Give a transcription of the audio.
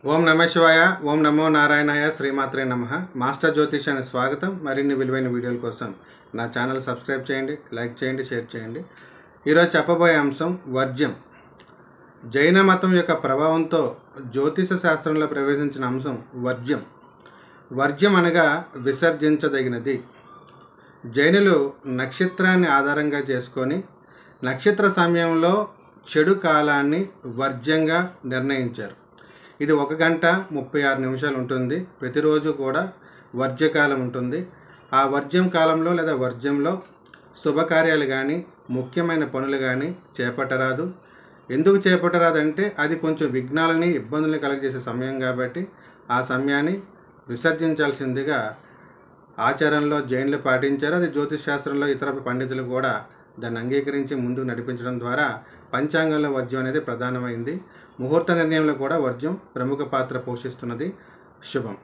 ఓం నమ శివాయ. ఓం నమో నారాయణాయ. శ్రీమాత్రే నమః. మాస్టర్ జ్యోతిషానికి స్వాగతం. మరిన్ని విలువైన వీడియోల కోసం నా ఛానల్ సబ్స్క్రైబ్ చేయండి, లైక్ చేయండి, షేర్ చేయండి. ఈరోజు చెప్పబోయే అంశం వర్జ్యం. జైన మతం యొక్క ప్రభావంతో జ్యోతిష శాస్త్రంలో ప్రవేశించిన అంశం వర్జ్యం. వర్జ్యం అనగా విసర్జించదగినది. జైనులు నక్షత్రాన్ని ఆధారంగా చేసుకొని నక్షత్ర సమయంలో చెడు కాలాన్ని వర్జ్యంగా నిర్ణయించారు. ఇది 1 గంట 36 నిమిషాలు ఉంటుంది. ప్రతిరోజు కూడా వర్జ్యకాలం ఉంటుంది. ఆ వర్జ్యం కాలంలో లేదా వర్జ్యంలో శుభకార్యాలు కానీ ముఖ్యమైన పనులు కానీ చేపట్టరాదు. ఎందుకు చేపట్టరాదంటే అది కొంచెం విఘ్నాలని ఇబ్బందుల్ని కలుగజేసే సమయం కాబట్టి ఆ సమయాన్ని విసర్జించాల్సిందిగా ఆచారంలో జైన్లు పాటించారు. అది జ్యోతిష్ శాస్త్రంలో ఇతర పండితులు కూడా దాన్ని అంగీకరించి ముందుకు నడిపించడం ద్వారా పంచాంగంలో వర్జ్యం అనేది ప్రధానమైంది. ముహూర్త నిర్ణయంలో కూడా వర్జ్యం ప్రముఖ పాత్ర పోషిస్తున్నది. శుభం.